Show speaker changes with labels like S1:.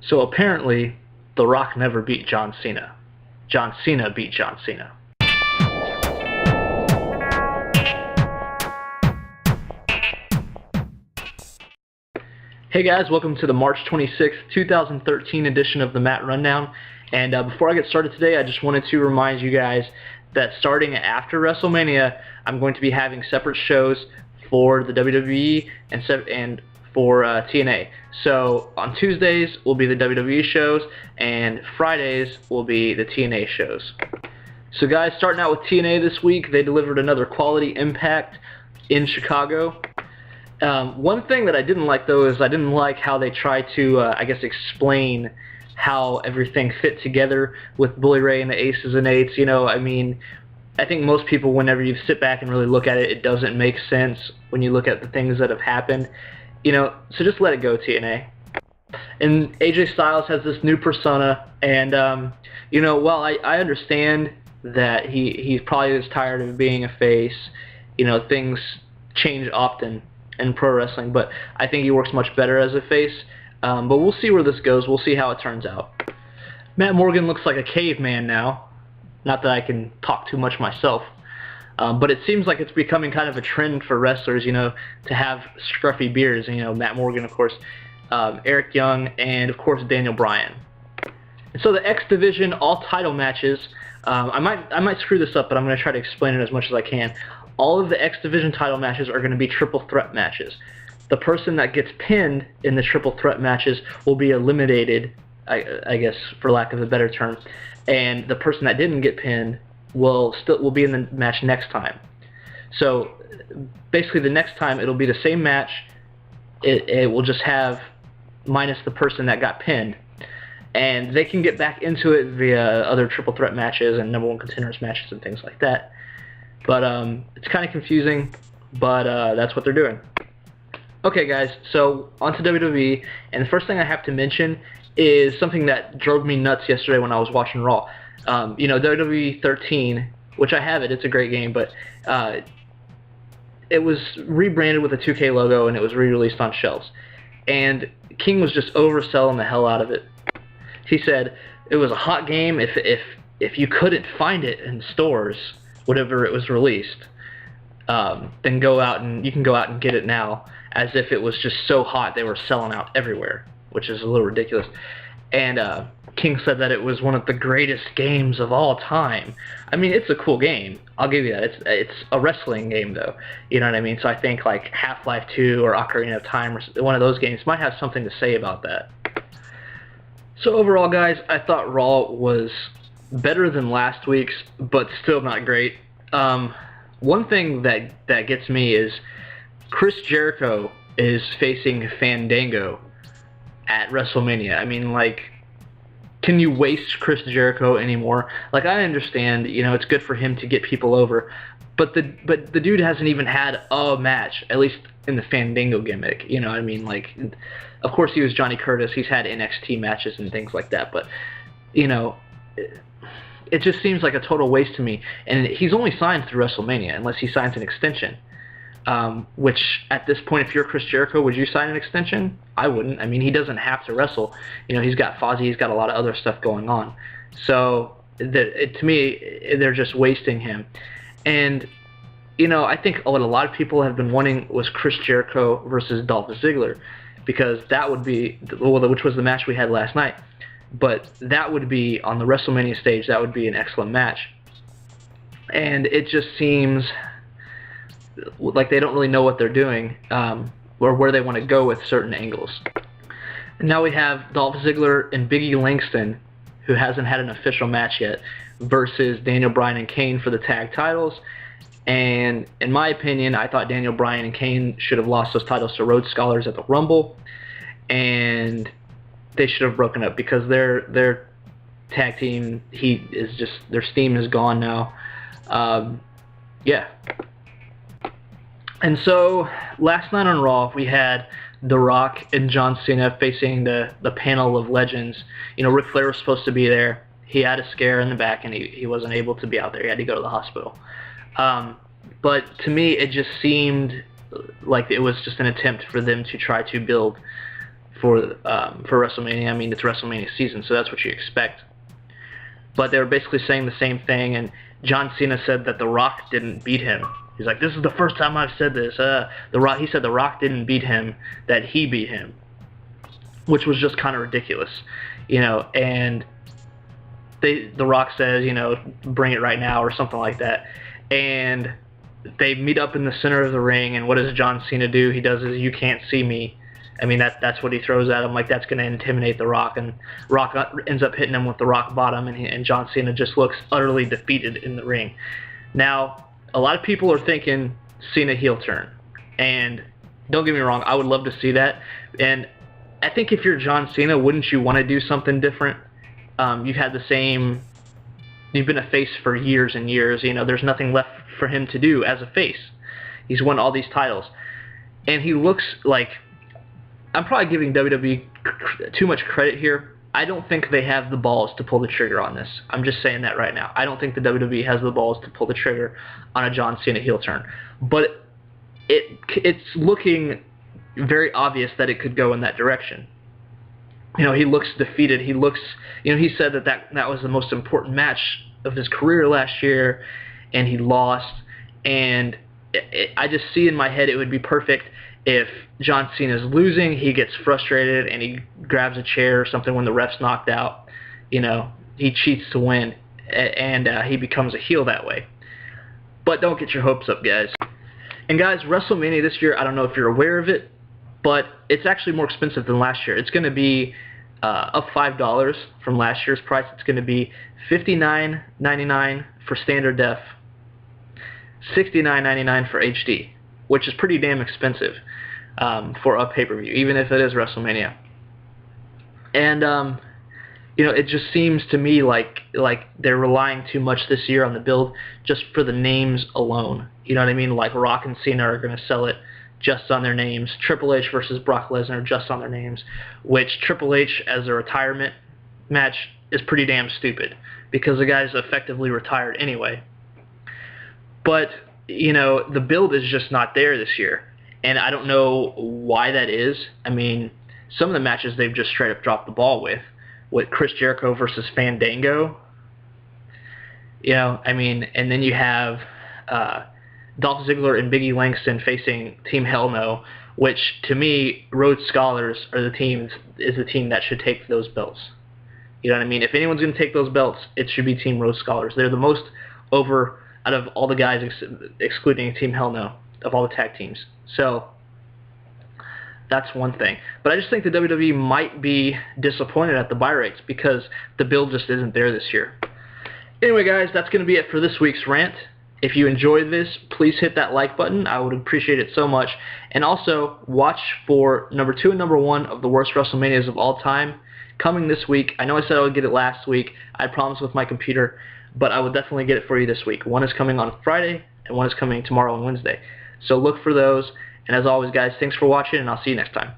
S1: So apparently, The Rock never beat John Cena. John Cena beat John Cena. Hey guys, welcome to the March 26th, 2013 edition of the Matt Rundown. And before I get started today, I just wanted to remind you guys that starting after WrestleMania, I'm going to be having separate shows for the WWE and for TNA. So on Tuesdays will be the WWE shows, and Fridays will be the TNA shows. So guys, starting out with TNA this week, they delivered another Quality Impact in Chicago. One thing that I didn't like, though, is I didn't like how they tried to, explain how everything fit together with Bully Ray and the Aces and Eights. You know, I mean, I think most people, whenever you sit back and really look at it, it doesn't make sense when you look at the things that have happened. You know, so just let it go, TNA. And AJ Styles has this new persona, and, you know, while I understand that he probably is tired of being a face, you know, things change often in pro wrestling, but I think he works much better as a face. But we'll see where this goes. We'll see how it turns out. Matt Morgan looks like a caveman now. Not that I can talk too much myself, but it seems like it's becoming kind of a trend for wrestlers, you know, to have scruffy beards. You know, Matt Morgan, of course, Eric Young, and of course Daniel Bryan. And so the X Division all title matches. I might screw this up, but I'm going to try to explain it as much as I can. All of the X Division title matches are going to be triple threat matches. The person that gets pinned in the triple threat matches will be eliminated, I guess, for lack of a better term, and the person that didn't get pinned will be in the match next time. So basically, the next time it'll be the same match. It will just have minus the person that got pinned, and they can get back into it via other triple threat matches and number one contenders matches and things like that. But it's kind of confusing, but that's what they're doing. Okay, guys, so on to WWE, and the first thing I have to mention is something that drove me nuts yesterday when I was watching Raw. You know, WWE 13, which I have it's a great game, but it was rebranded with a 2K logo, and it was re-released on shelves. And King was just overselling the hell out of it. He said it was a hot game if you couldn't find it in stores whenever it was released, then you can go out and get it now, as if it was just so hot they were selling out everywhere, which is a little ridiculous. And King said that it was one of the greatest games of all time. I mean, it's a cool game, I'll give you that. It's a wrestling game, though, you know what I mean? So I think like Half-Life 2 or Ocarina of Time or one of those games might have something to say about that. So overall, guys, I thought Raw was better than last week's, but still not great. One thing that gets me is Chris Jericho is facing Fandango at WrestleMania. I mean, like, can you waste Chris Jericho anymore? Like, I understand, you know, it's good for him to get people over, but the dude hasn't even had a match, at least in the Fandango gimmick. You know what I mean? Like, of course he was Johnny Curtis. He's had NXT matches and things like that, but, you know, it just seems like a total waste to me. And he's only signed through WrestleMania, unless he signs an extension. Which, at this point, if you're Chris Jericho, would you sign an extension? I wouldn't. I mean, he doesn't have to wrestle. You know, he's got Fozzy, he's got a lot of other stuff going on. So, to me, they're just wasting him. And, you know, I think what a lot of people have been wanting was Chris Jericho versus Dolph Ziggler, because that would be, which was the match we had last night. But that would be, on the WrestleMania stage, that would be an excellent match. And it just seems like they don't really know what they're doing, or where they want to go with certain angles. And now we have Dolph Ziggler and Big E Langston, who hasn't had an official match yet, versus Daniel Bryan and Kane for the tag titles. And in my opinion, I thought Daniel Bryan and Kane should have lost those titles to Rhodes Scholars at the Rumble, and they should have broken up, because their tag team heat is just, their steam is gone now. Yeah. And so last night on Raw, we had The Rock and John Cena facing the panel of legends. You know, Ric Flair was supposed to be there. He had a scare in the back, and he wasn't able to be out there. He had to go to the hospital. But to me, it just seemed like it was just an attempt for them to try to build for WrestleMania. I mean, it's WrestleMania season, so that's what you expect. But they were basically saying the same thing, and John Cena said that The Rock didn't beat him. He's like, this is the first time I've said this. He said The Rock didn't beat him, that he beat him, which was just kind of ridiculous, and The Rock says, bring it right now or something like that, and they meet up in the center of the ring, and what does John Cena do? He does his "you can't see me." I mean, that's what he throws at him, like that's going to intimidate The Rock, and Rock ends up hitting him with the rock bottom, and John Cena just looks utterly defeated in the ring. Now, a lot of people are thinking Cena heel turn, and don't get me wrong, I would love to see that, and I think if you're John Cena, wouldn't you want to do something different? You've been a face for years and years, there's nothing left for him to do as a face. He's won all these titles, and he looks like, I'm probably giving WWE too much credit here. I don't think they have the balls to pull the trigger on this. I'm just saying that right now. I don't think the WWE has the balls to pull the trigger on a John Cena heel turn. But it's looking very obvious that it could go in that direction. He looks defeated. He looks, he said that was the most important match of his career last year, and he lost. And I just see in my head it would be perfect if John Cena's losing, he gets frustrated and he grabs a chair or something when the ref's knocked out. He cheats to win, and he becomes a heel that way. But don't get your hopes up, guys. And guys, WrestleMania this year, I don't know if you're aware of it, but it's actually more expensive than last year. It's going to be up $5 from last year's price. It's going to be $59.99 for standard def, $69.99 for HD, which is pretty damn expensive for a pay-per-view, even if it is WrestleMania. And it just seems to me like they're relying too much this year on the build just for the names alone. You know what I mean? Like Rock and Cena are going to sell it just on their names. Triple H versus Brock Lesnar just on their names, which Triple H as a retirement match is pretty damn stupid because the guy's effectively retired anyway. But the build is just not there this year, and I don't know why that is. I mean, some of the matches they've just straight up dropped the ball with Chris Jericho versus Fandango. And then you have Dolph Ziggler and Big E Langston facing Team Hell No, which to me, Rhodes Scholars is the team that should take those belts. You know what I mean? If anyone's going to take those belts, it should be Team Rhodes Scholars. They're the most over out of all the guys, excluding Team Hell No, of all the tag teams. So that's one thing. But I just think the WWE might be disappointed at the buy rates because the build just isn't there this year. Anyway, guys, that's going to be it for this week's rant. If you enjoyed this, please hit that like button. I would appreciate it so much. And also, watch for number 2 and number 1 of the worst WrestleManias of all time coming this week. I know I said I would get it last week. I promised with my computer, but I will definitely get it for you this week. One is coming on Friday, and one is coming tomorrow on Wednesday. So look for those. And as always, guys, thanks for watching, and I'll see you next time.